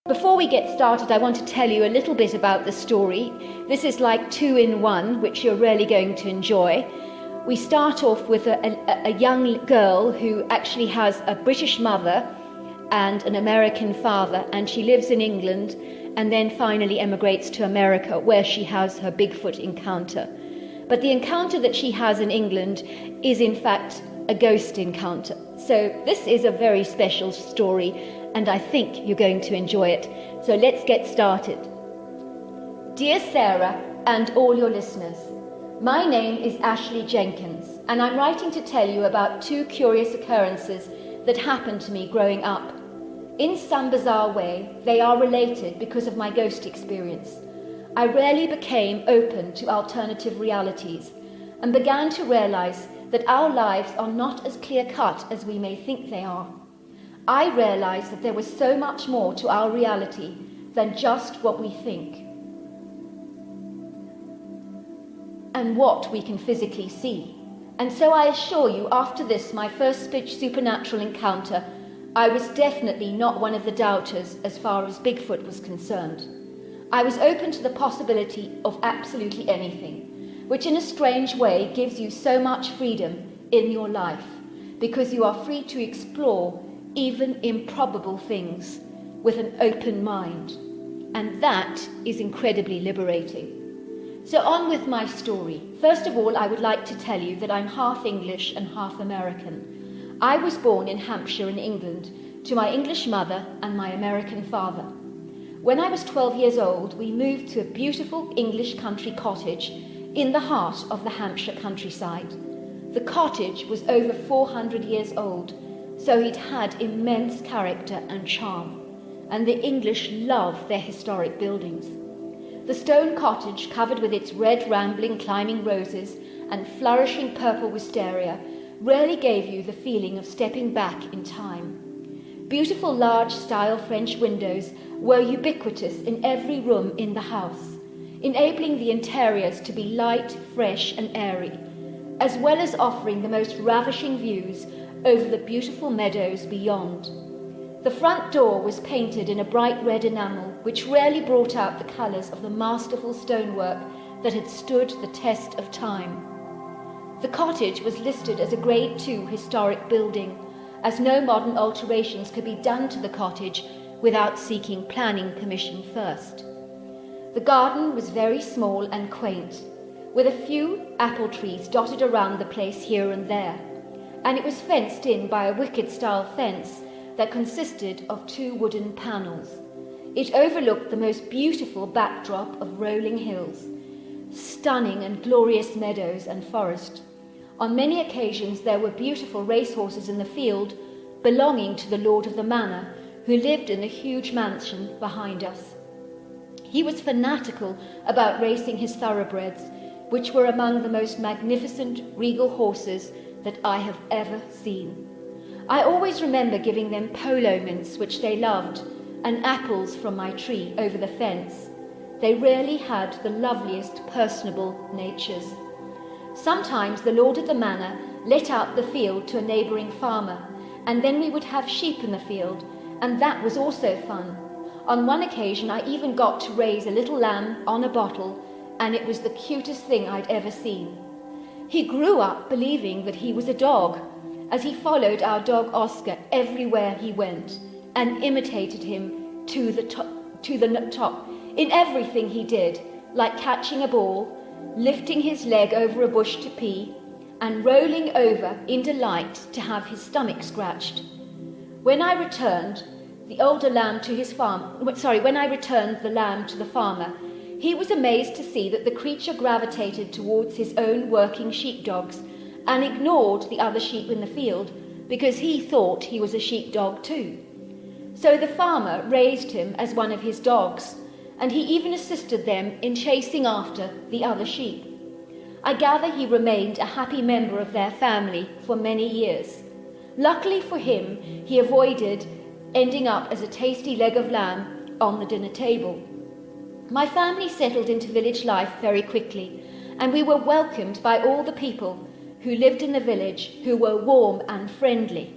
Before we get started, I want to tell you a little bit about the story. This is like 2 in 1, which you're really going to enjoy. We start off with a young girl who actually has a British mother and an American father, and she lives in England and then finally emigrates to America, where she has her Bigfoot encounter. But the encounter that she has in England is in fact a ghost encounter. So this is a very special story, and I think you're going to enjoy it. So let's get started. Dear Sarah and all your listeners, my name is Ashley Jenkins, and I'm writing to tell you about 2 curious occurrences that happened to me growing up. In some bizarre way, they are related because of my ghost experience. I rarely became open to alternative realities and began to realize that our lives are not as clear-cut as we may think they are. I realized that there was so much more to our reality than just what we think and what we can physically see. And so I assure you, after this, my first supernatural encounter, I was definitely not one of the doubters as far as Bigfoot was concerned. I was open to the possibility of absolutely anything, which in a strange way gives you so much freedom in your life, because you are free to explore even improbable things with an open mind. And that is incredibly liberating. So on with my story. First of all, I would like to tell you that I'm half English and half American. I was born in Hampshire in England to my English mother and my American father. When I was 12 years old, we moved to a beautiful English country cottage in the heart of the Hampshire countryside. The cottage was over 400 years old, so it had immense character and charm, and the English loved their historic buildings. The stone cottage, covered with its red rambling climbing roses and flourishing purple wisteria, really gave you the feeling of stepping back in time. Beautiful large-style French windows were ubiquitous in every room in the house, enabling the interiors to be light, fresh and airy, as well as offering the most ravishing views over the beautiful meadows beyond. The front door was painted in a bright red enamel, which rarely brought out the colours of the masterful stonework that had stood the test of time. The cottage was listed as a Grade 2 historic building, as no modern alterations could be done to the cottage without seeking planning permission first. The garden was very small and quaint, with a few apple trees dotted around the place here and there, and it was fenced in by a wicket-style fence that consisted of 2 wooden panels. It overlooked the most beautiful backdrop of rolling hills, stunning and glorious meadows and forest. On many occasions there were beautiful racehorses in the field belonging to the lord of the manor, who lived in a huge mansion behind us. He was fanatical about racing his thoroughbreds, which were among the most magnificent regal horses that I have ever seen. I always remember giving them polo mints, which they loved, and apples from my tree over the fence. They really had the loveliest personable natures. Sometimes the lord of the manor let out the field to a neighbouring farmer, and then we would have sheep in the field, and that was also fun. On one occasion I even got to raise a little lamb on a bottle, and it was the cutest thing I'd ever seen. He grew up believing that he was a dog, as he followed our dog Oscar everywhere he went, and imitated him to the top in everything he did, like catching a ball, lifting his leg over a bush to pee, and rolling over in delight to have his stomach scratched. When I returned the lamb to the farmer, he was amazed to see that the creature gravitated towards his own working sheepdogs and ignored the other sheep in the field because he thought he was a sheepdog too. So the farmer raised him as one of his dogs, and he even assisted them in chasing after the other sheep. I gather he remained a happy member of their family for many years. Luckily for him, he avoided ending up as a tasty leg of lamb on the dinner table. My family settled into village life very quickly, and we were welcomed by all the people who lived in the village, who were warm and friendly.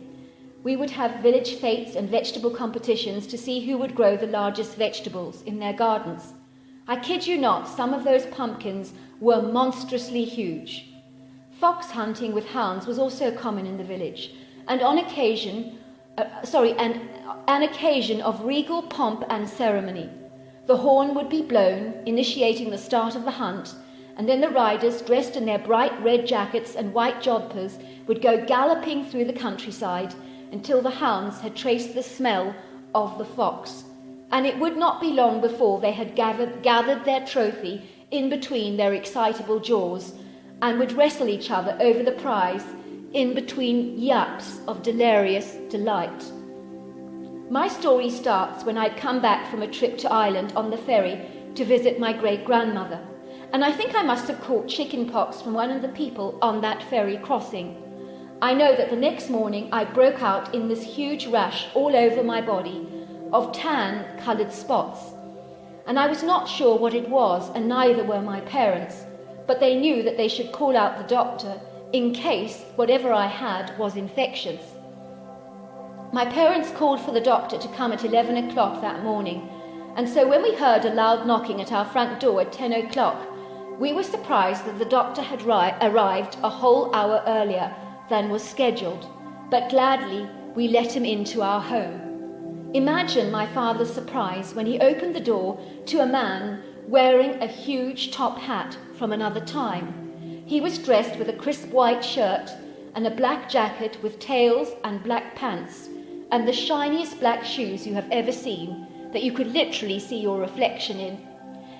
We would have village fetes and vegetable competitions to see who would grow the largest vegetables in their gardens. I kid you not, some of those pumpkins were monstrously huge. Fox hunting with hounds was also common in the village, and an occasion of regal pomp and ceremony. The horn would be blown, initiating the start of the hunt, and then the riders, dressed in their bright red jackets and white jodhpurs, would go galloping through the countryside until the hounds had traced the smell of the fox, and it would not be long before they had gathered their trophy in between their excitable jaws, and would wrestle each other over the prize in between yaps of delirious delight. My story starts when I'd come back from a trip to Ireland on the ferry to visit my great-grandmother, and I think I must have caught chicken pox from one of the people on that ferry crossing. I know that the next morning I broke out in this huge rash all over my body of tan-coloured spots, and I was not sure what it was, and neither were my parents, but they knew that they should call out the doctor in case whatever I had was infectious. My parents called for the doctor to come at 11 o'clock that morning, and so when we heard a loud knocking at our front door at 10 o'clock, we were surprised that the doctor had arrived a whole hour earlier than was scheduled, but gladly we let him into our home. Imagine my father's surprise when he opened the door to a man wearing a huge top hat from another time. He was dressed with a crisp white shirt and a black jacket with tails and black pants, and the shiniest black shoes you have ever seen, that you could literally see your reflection in.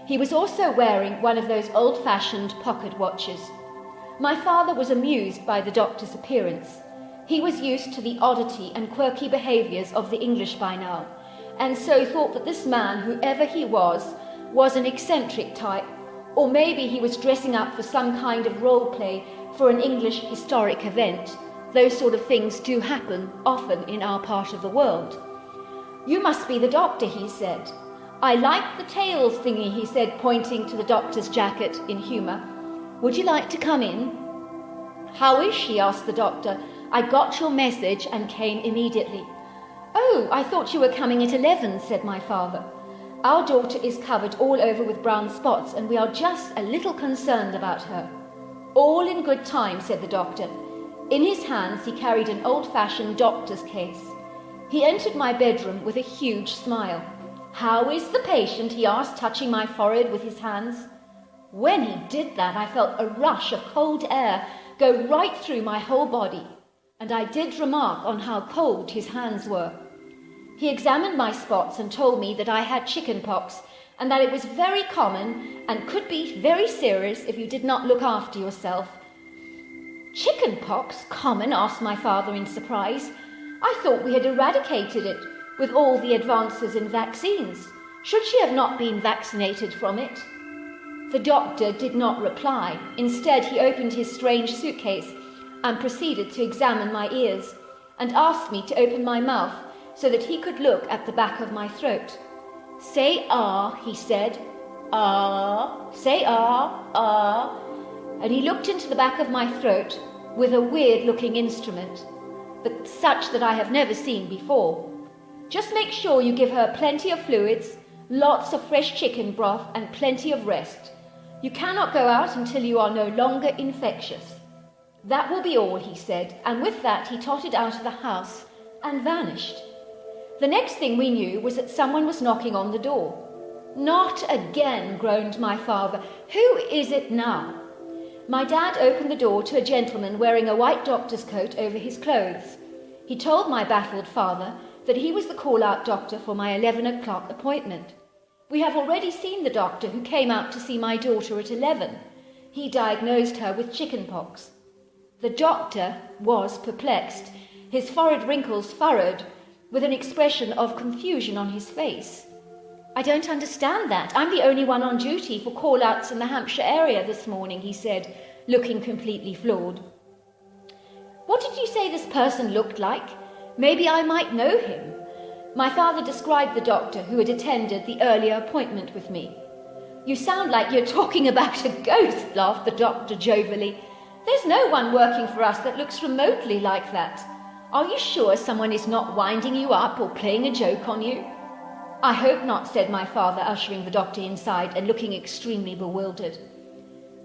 He was also wearing one of those old-fashioned pocket watches. My father was amused by the doctor's appearance. He was used to the oddity and quirky behaviours of the English by now, and so thought that this man, whoever he was an eccentric type, or maybe he was dressing up for some kind of role play for an English historic event. Those sort of things do happen often in our part of the world. "You must be the doctor," he said. "I like the tails thingy," he said, pointing to the doctor's jacket in humour. "Would you like to come in?" "How is she?" asked the doctor. "I got your message and came immediately." "Oh, I thought you were coming at 11, said my father. "Our daughter is covered all over with brown spots, and we are just a little concerned about her." "All in good time," said the doctor. In his hands he carried an old-fashioned doctor's case. He entered my bedroom with a huge smile. "How is the patient?" he asked, touching my forehead with his hands. When he did that, I felt a rush of cold air go right through my whole body, and I did remark on how cold his hands were. He examined my spots and told me that I had chicken pox, and that it was very common and could be very serious if you did not look after yourself. "Chicken pox? Common?" asked my father in surprise. "I thought we had eradicated it with all the advances in vaccines. Should she have not been vaccinated from it?" The doctor did not reply. Instead, he opened his strange suitcase and proceeded to examine my ears, and asked me to open my mouth so that he could look at the back of my throat. "Say ah," he said. "Ah, say ah, ah." And he looked into the back of my throat with a weird-looking instrument, but such that I have never seen before. "Just make sure you give her plenty of fluids, lots of fresh chicken broth, and plenty of rest. You cannot go out until you are no longer infectious. That will be all," he said, and with that he tottered out of the house and vanished. The next thing we knew was that someone was knocking on the door. "Not again," groaned my father. "Who is it now?" My dad opened the door to a gentleman wearing a white doctor's coat over his clothes. He told my baffled father that he was the call-out doctor for my 11 o'clock appointment. "We have already seen the doctor who came out to see my daughter at 11. He diagnosed her with chicken pox." The doctor was perplexed, his forehead wrinkles furrowed, with an expression of confusion on his face. "I don't understand that. I'm the only one on duty for call-outs in the Hampshire area this morning," he said, looking completely floored. "What did you say this person looked like? Maybe I might know him." My father described the doctor who had attended the earlier appointment with me. "You sound like you're talking about a ghost," laughed the doctor jovially. "There's no one working for us that looks remotely like that. Are you sure someone is not winding you up or playing a joke on you? I hope not, said my father, ushering the doctor inside and looking extremely bewildered.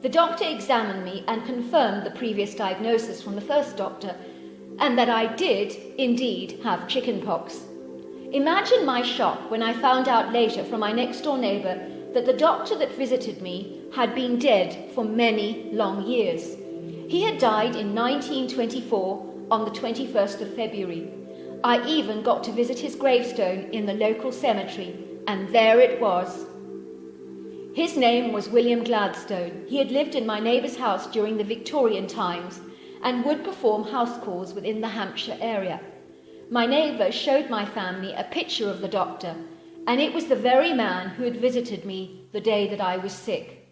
The doctor examined me and confirmed the previous diagnosis from the first doctor, and that I did indeed have chickenpox. Imagine my shock when I found out later from my next-door neighbour that the doctor that visited me had been dead for many long years. He had died in 1924 on the 21st of February. I even got to visit his gravestone in the local cemetery, and there it was. His name was William Gladstone. He had lived in my neighbour's house during the Victorian times and would perform house calls within the Hampshire area. My neighbour showed my family a picture of the doctor, and it was the very man who had visited me the day that I was sick.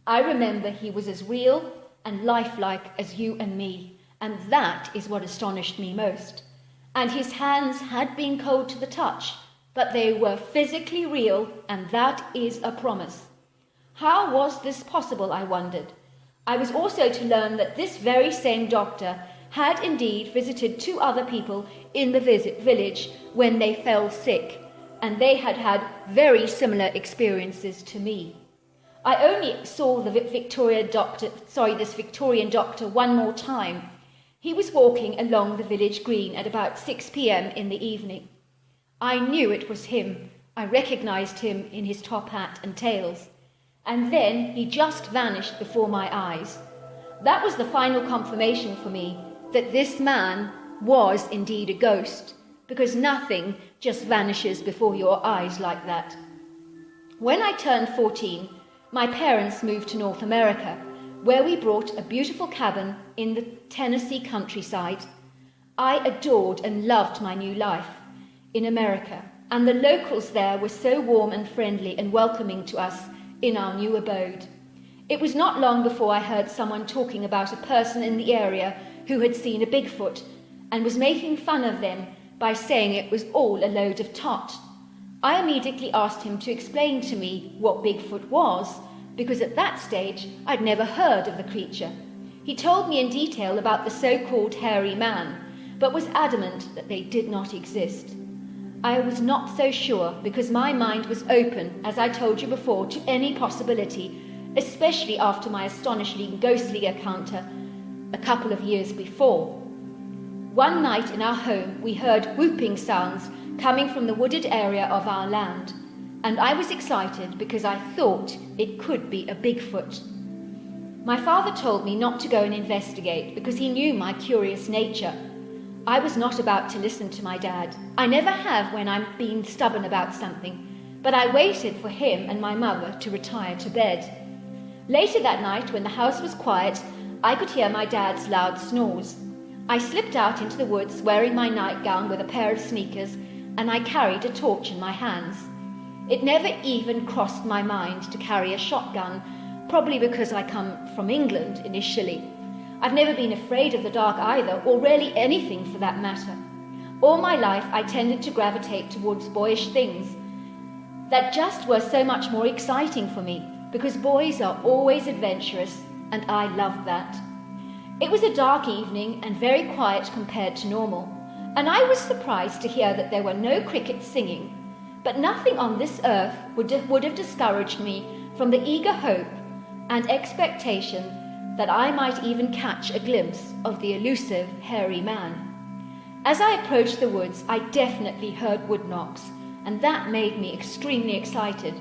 I remember he was as real and lifelike as you and me, and that is what astonished me most. And his hands had been cold to the touch, but they were physically real, and that is a promise. How was this possible, I wondered. I was also to learn that this very same doctor had indeed visited 2 other people in the village when they fell sick, and they had had very similar experiences to me. I only saw this Victorian doctor one more time. He was walking along the village green at about 6 p.m. in the evening. I knew it was him. I recognized him in his top hat and tails. And then he just vanished before my eyes. That was the final confirmation for me that this man was indeed a ghost, because nothing just vanishes before your eyes like that. When I turned 14, my parents moved to North America, where we bought a beautiful cabin in the Tennessee countryside. I adored and loved my new life in America, and the locals there were so warm and friendly and welcoming to us in our new abode. It was not long before I heard someone talking about a person in the area who had seen a Bigfoot and was making fun of them by saying it was all a load of tot. I immediately asked him to explain to me what Bigfoot was, because at that stage I'd never heard of the creature. He told me in detail about the so-called hairy man, but was adamant that they did not exist. I was not so sure, because my mind was open, as I told you before, to any possibility, especially after my astonishingly ghostly encounter a couple of years before. One night in our home we heard whooping sounds coming from the wooded area of our land, and I was excited because I thought it could be a Bigfoot. My father told me not to go and investigate because he knew my curious nature. I was not about to listen to my dad. I never have when I'm being stubborn about something, but I waited for him and my mother to retire to bed. Later that night, when the house was quiet, I could hear my dad's loud snores. I slipped out into the woods wearing my nightgown with a pair of sneakers, and I carried a torch in my hands. It never even crossed my mind to carry a shotgun, probably because I come from England initially. I've never been afraid of the dark either, or really anything for that matter. All my life I tended to gravitate towards boyish things that just were so much more exciting for me, because boys are always adventurous, and I loved that. It was a dark evening and very quiet compared to normal, and I was surprised to hear that there were no crickets singing, but nothing on this earth would have discouraged me from the eager hope and expectation that I might even catch a glimpse of the elusive hairy man. As I approached the woods, I definitely heard wood knocks, and that made me extremely excited.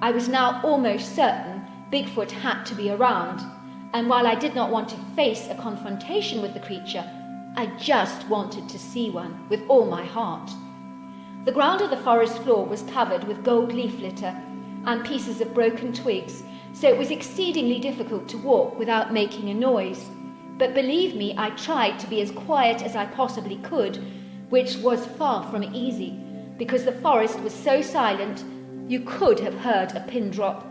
I was now almost certain Bigfoot had to be around, and while I did not want to face a confrontation with the creature, I just wanted to see one with all my heart. The ground of the forest floor was covered with gold leaf litter and pieces of broken twigs, so it was exceedingly difficult to walk without making a noise. But believe me, I tried to be as quiet as I possibly could, which was far from easy, because the forest was so silent you could have heard a pin drop.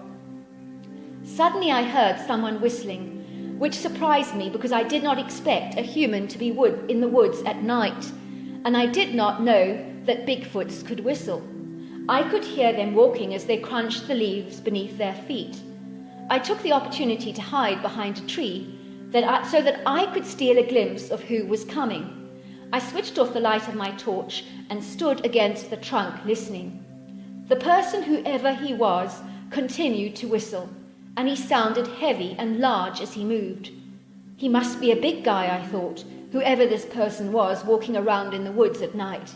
Suddenly I heard someone whistling, which surprised me because I did not expect a human to be in the woods at night, and I did not know that Bigfoots could whistle. I could hear them walking as they crunched the leaves beneath their feet. I took the opportunity to hide behind a tree so that I could steal a glimpse of who was coming. I switched off the light of my torch and stood against the trunk listening. The person, whoever he was, continued to whistle, and he sounded heavy and large as he moved. He must be a big guy, I thought, whoever this person was walking around in the woods at night.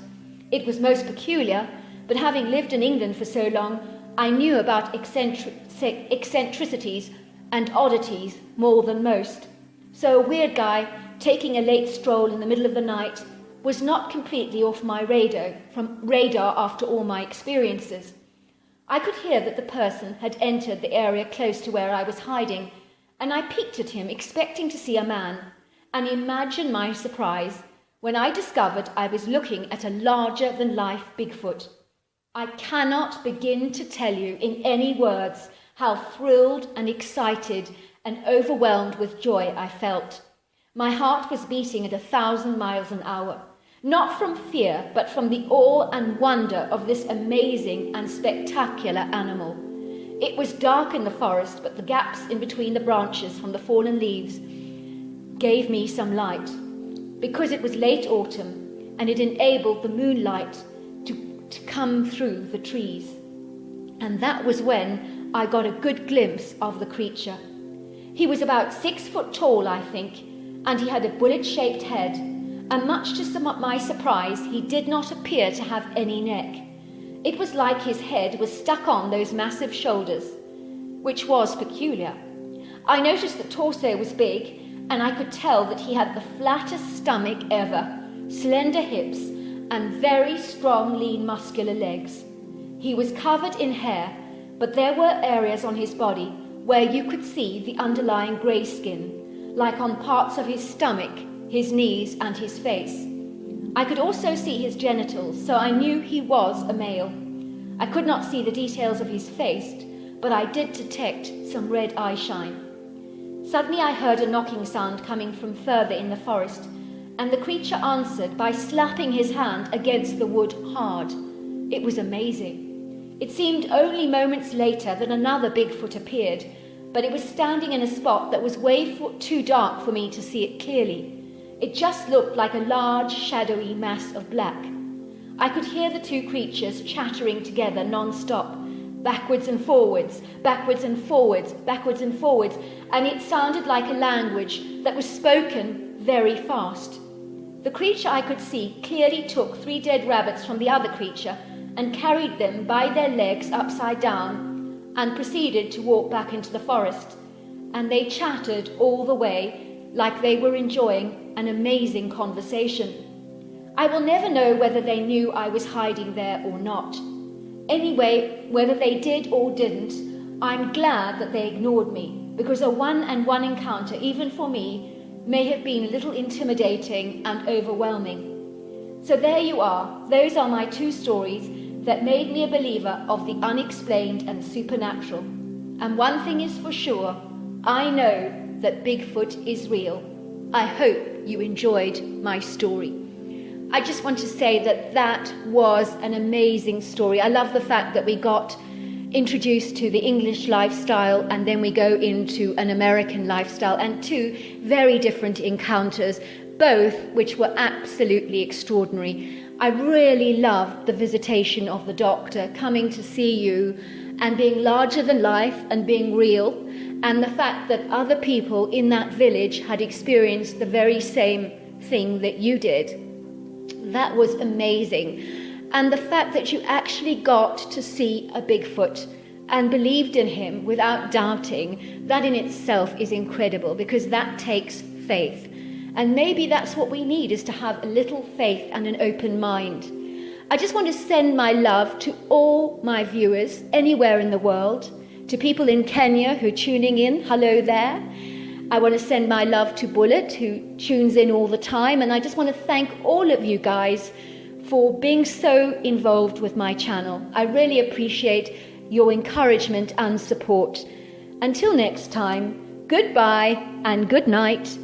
It was most peculiar, but having lived in England for so long, I knew about eccentricities and oddities more than most. So a weird guy taking a late stroll in the middle of the night was not completely off my radar after all my experiences. I could hear that the person had entered the area close to where I was hiding, and I peeked at him expecting to see a man, and imagine my surprise when I discovered I was looking at a larger-than-life Bigfoot. I cannot begin to tell you in any words how thrilled and excited and overwhelmed with joy I felt. My heart was beating at 1,000 miles an hour, not from fear, but from the awe and wonder of this amazing and spectacular animal. It was dark in the forest, but the gaps in between the branches from the fallen leaves gave me some light, because it was late autumn and it enabled the moonlight to come through the trees. And that was when I got a good glimpse of the creature. He was about 6 foot tall, I think, and he had a bullet-shaped head, and much to my surprise, he did not appear to have any neck. It was like his head was stuck on those massive shoulders, which was peculiar. I noticed the torso was big, and I could tell that he had the flattest stomach ever, slender hips, and very strong, lean, muscular legs. He was covered in hair, but there were areas on his body where you could see the underlying grey skin, like on parts of his stomach, his knees, and his face. I could also see his genitals, so I knew he was a male. I could not see the details of his face, but I did detect some red eye shine. Suddenly I heard a knocking sound coming from further in the forest, and the creature answered by slapping his hand against the wood hard. It was amazing. It seemed only moments later that another Bigfoot appeared, but it was standing in a spot that was way too dark for me to see it clearly. It just looked like a large, shadowy mass of black. I could hear the two creatures chattering together non-stop, backwards and forwards, backwards and forwards, backwards and forwards, and it sounded like a language that was spoken very fast. The creature, I could see, clearly took 3 dead rabbits from the other creature and carried them by their legs upside down and proceeded to walk back into the forest. And they chattered all the way like they were enjoying an amazing conversation. I will never know whether they knew I was hiding there or not. Anyway, whether they did or didn't, I'm glad that they ignored me, because a one-on-one encounter, even for me, may have been a little intimidating and overwhelming. So there you are. Those are my 2 stories that made me a believer of the unexplained and supernatural. And one thing is for sure, I know that Bigfoot is real. I hope you enjoyed my story. I just want to say that that was an amazing story. I love the fact that we got introduced to the English lifestyle and then we go into an American lifestyle, and 2 very different encounters, both which were absolutely extraordinary. I really loved the visitation of the doctor coming to see you and being larger than life and being real, and the fact that other people in that village had experienced the very same thing that you did. That was amazing. And the fact that you actually got to see a Bigfoot and believed in him without doubting, that in itself is incredible, because that takes faith. And maybe that's what we need, is to have a little faith and an open mind. I just want to send my love to all my viewers anywhere in the world, to people in Kenya who are tuning in, hello there. I want to send my love to Bullet, who tunes in all the time, and I just want to thank all of you guys for being so involved with my channel. I really appreciate your encouragement and support. Until next time, goodbye and good night.